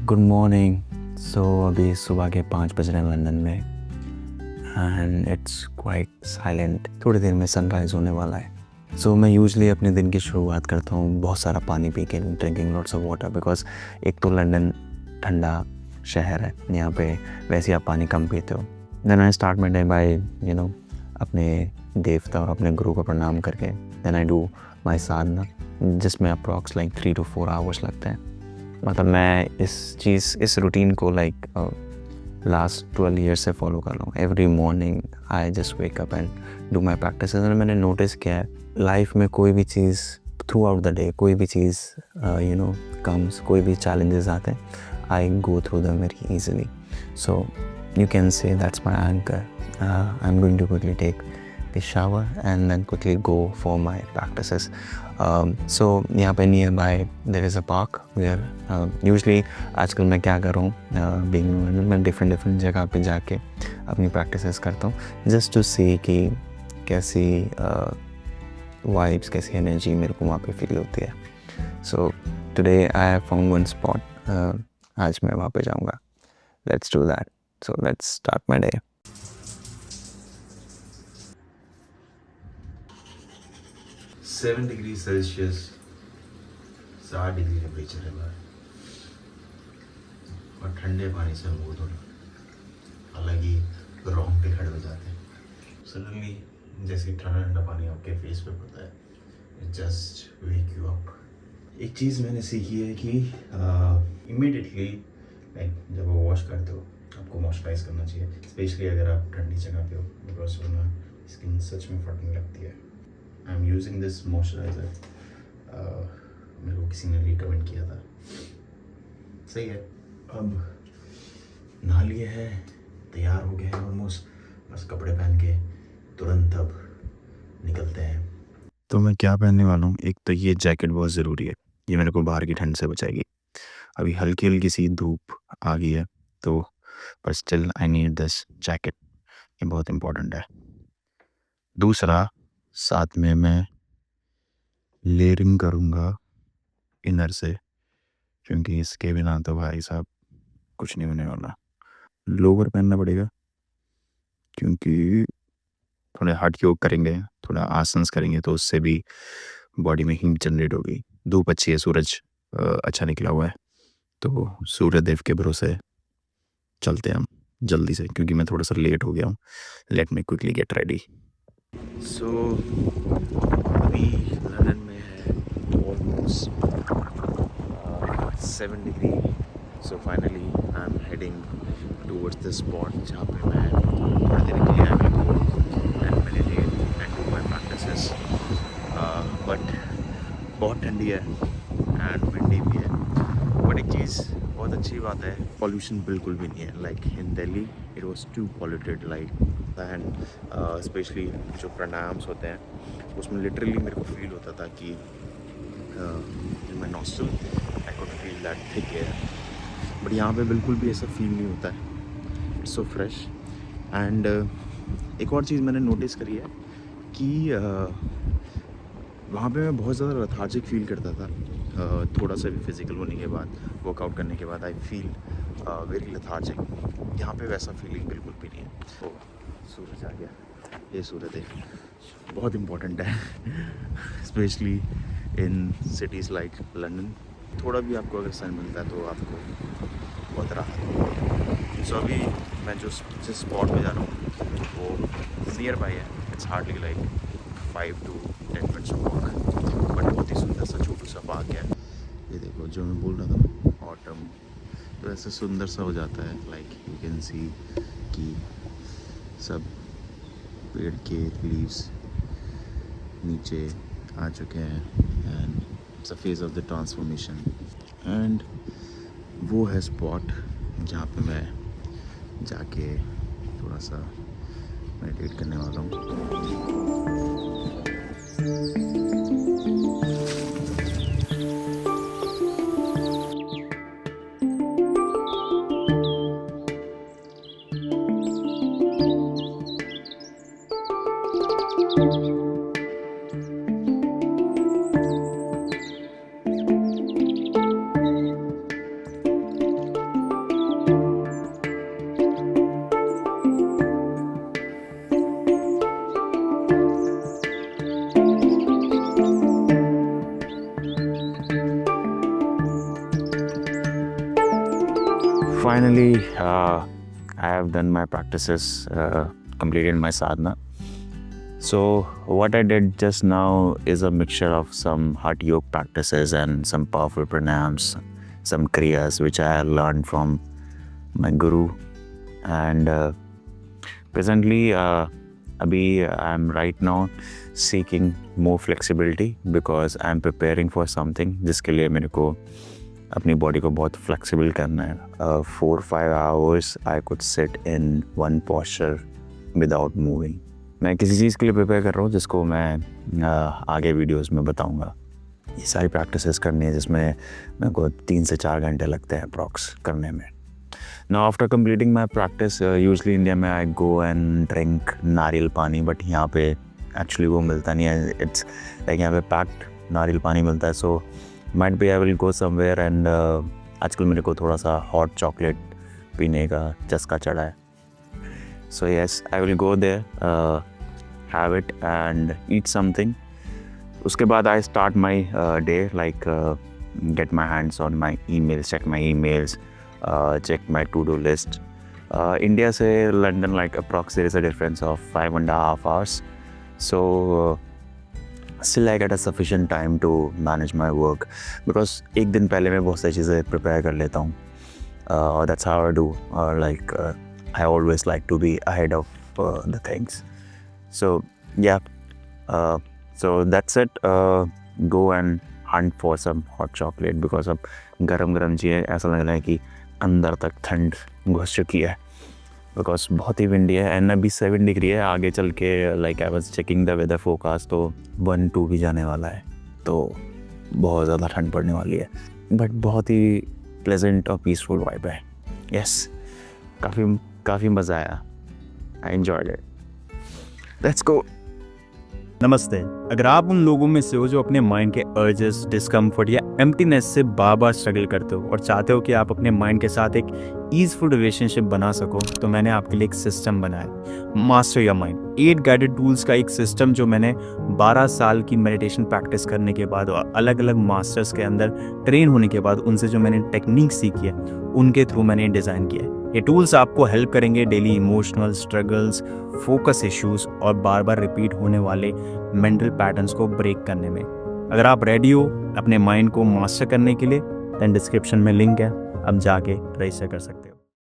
Good morning. सो अभी सुबह के 5 बज रहे हैं लंदन में एंड इट्स क्वाइट साइलेंट। थोड़ी देर में सनराइज़ होने वाला है। सो मैं यूजुअली अपने दिन की शुरुआत करता हूँ बहुत सारा पानी पी के, drinking lots of water, because एक तो लंदन ठंडा शहर है, यहाँ पे वैसे आप पानी कम पीते हो। Then I start my day by अपने देवता और अपने गुरु को प्रणाम करके देन आई डू माई साधना, जिसमें अप्रॉक्स 3 to 4 आवर्स लगते हैं। मतलब मैं इस रूटीन को लास्ट 12 ईयर्स से फॉलो कर रहा हूँ। Every morning I just wake up and do my practice. मैंने नोटिस किया है लाइफ में कोई भी चीज़ थ्रू आउट द डे, कोई भी चीज़ कम्स, कोई भी चैलेंजेस आते हैं, I go through them very easily. So you can say that's my anchor. I'm going to quickly take the shower and then quickly go for my practices. So यहाँ पे nearby there is a park where usually आजकल मैं क्या कर रहा हूँ, being मैं different जगह पे जाके अपनी practices करता हूँ just to see कि कैसी vibes, कैसी energy मेरे को वहाँ पे feel होती है। So today I have found one spot. आज मैं वहाँ पे जाऊँगा। Let's do that. So let's start my day. 7 degree Celsius, 60 degree temperature है बाहर, और ठंडे पानी से मुँह धोना अलग ही रोंगटे खड़े हो जाते हैं। सडनली जैसे ठंडा ठंडा पानी आपके फेस पे पड़ता है, it just wake you up. एक चीज़ मैंने सीखी है कि इमीडिएटली जब वो वॉश करते हो आपको मॉइस्चराइज करना चाहिए, स्पेशली अगर आप ठंडी जगह पे हो, बिकॉज वरना स्किन सच में फटने लगती है। I am using this moisturiser, मेरे को किसी ने रिकमेंड किया था, सही है। अब नहा लिए है, तैयार हो गए हैं ऑलमोस्ट, बस कपड़े पहन के तुरंत अब निकलते हैं। तो मैं क्या पहनने वाला हूँ, एक तो ये जैकेट बहुत ज़रूरी है, ये मेरे को बाहर की ठंड से बचाएगी। अभी हल्की हल्की सी धूप आ गई है तो, पर still I need this jacket, ये बहुत इम्पोर्टेंट है। दूसरा, साथ में मैं लेयरिंग करूँगा इनर से, क्योंकि इसके बिना तो भाई साहब कुछ नहीं होने वाला। लोवर पहनना पड़ेगा क्योंकि थोड़े हार्ड योग करेंगे, थोड़ा आसन्स करेंगे तो उससे भी बॉडी में हीट जनरेट होगी। धूप अच्छी है, सूरज अच्छा निकला हुआ है, तो सूर्य देव के भरोसे चलते हैं हम जल्दी से, क्योंकि मैं थोड़ा सा लेट हो गया हूँ। Let me quickly get ready. So अभी लंदन में है almost 7 degree. So finally I am heading towards the spot जहाँ पे मैं थोड़ी देर के लिए I will go and meditate and do my practices. But बहुत ठंडी है एंड विंडी भी है, बट एक चीज़ बहुत अच्छी बात है, पॉल्यूशन बिल्कुल भी नहीं है। Like in Delhi it was too polluted, and specially जो प्राणायाम्स होते हैं उसमें लिटरली मेरे को फील होता था कि in my nostril I could feel that thick air, but यहाँ पे बिल्कुल भी ऐसा फील नहीं होता है। It's so fresh. एंड एक और चीज़ मैंने नोटिस करी है कि वहाँ पे मैं बहुत ज़्यादा लेथार्जिक फील करता था। थोड़ा सा भी फिज़िकल होने के बाद, वर्कआउट करने के बाद आई फील वेरी लेथार्जिक। यहाँ पे वैसा फीलिंग बिल्कुल भी नहीं है। सूरज आ गया, ये सूरज है बहुत इम्पोर्टेंट है specially in cities like London. थोड़ा भी आपको अगर सन मिलता है तो आपको बहुत राहत होती है। सो अभी मैं जिस स्पॉट पे जा रहा हूँ वो नियर बाई है, it's hardly 5 to 10 minutes walk, but बहुत ही सुंदर सा छोटू सा पार्क है। ये देखो जो मैं बोल रहा था ना, ऑटम तो ऐसे सुंदर सा हो जाता है। यू कैन सी कि सब पेड़ के लीव्स नीचे आ चुके हैं and it's a phase of the transformation. And वो है स्पॉट जहाँ पे मैं जाके थोड़ा सा मेडिटेट करने वाला हूँ। finally, I have done my practices, completed my sadhana. So what I did just now is a mixture of some hot yoga practices and some powerful pranayams, some kriyas which I learned from my guru. And presently, I'm right now seeking more flexibility because I'm preparing for something जिसके लिए मेरे को अपनी body को बहुत flexible करना है. 4-5 hours I could sit in one posture without moving. मैं किसी चीज़ के लिए प्रिपेयर कर रहा हूँ जिसको मैं आगे वीडियोस में बताऊँगा. ये सारी प्रैक्टिसेस करनी है जिसमें मेरे को 3 से 4 घंटे लगते हैं अप्रॉक्स करने में. Now after completing my practice, usually India में I go and drink नारियल पानी, but यहाँ पे actually वो मिलता नहीं है. It's like यहाँ पे packed नारियल पानी मिलता है. So might be I will go somewhere and आजकल मेरे को थोड़ा सा hot chocolate पीने का चस्का चढ़ा है. So yes, I will go there, have it and eat something. उसके बाद I start my day, like get my hands on my emails, check my emails, check my to-do list. India से London like approx there is a difference of 5.5 hours. So still I get a sufficient time to manage my work because एक दिन पहले मैं बहुत सारी चीज़ें prepare कर लेता हूँ. That's how I do. I always like to be ahead of the things. So yeah, so that's it. Go and hunt for some hot chocolate because अब गरम चीज़ें ऐसा लग रहा है कि अंदर तक ठंड घुस चुकी है because बहुत ही विंडी है and अभी 7 डिग्री है. आगे चल के like I was checking the weather forecast तो 1-2 भी जाने वाला है, तो बहुत ज़्यादा ठंड पड़ने वाली है. बट बहुत ही प्लेजेंट और पीसफुल वाइब है. यस, काफ़ी मज़ा आया. I enjoyed it. Let's go. नमस्ते. अगर आप उन लोगों में से हो जो अपने माइंड के अर्जेस, डिस्कम्फर्ट या एम्प्टीनेस से बार बार स्ट्रगल करते हो और चाहते हो कि आप अपने माइंड के साथ एक ईजफुल रिलेशनशिप बना सको, तो मैंने आपके लिए एक सिस्टम बनाया, master your mind. 8 guided tools का एक सिस्टम जो मैंने 12 साल की मेडिटेशन प्रैक्टिस करने के बाद और अलग अलग मास्टर्स के अंदर ट्रेन होने के बाद उनसे जो मैंने टेक्निक सीखी है उनके थ्रू मैंने डिज़ाइन किया है. ये टूल्स आपको हेल्प करेंगे daily emotional struggles, focus issues और बार बार रिपीट होने वाले मेंटल पैटर्न्स को ब्रेक करने में. अगर आप रेडी हो अपने माइंड को मास्टर करने के लिए, देन डिस्क्रिप्शन में लिंक है, अब जाके रजिस्टर कर सकते हो.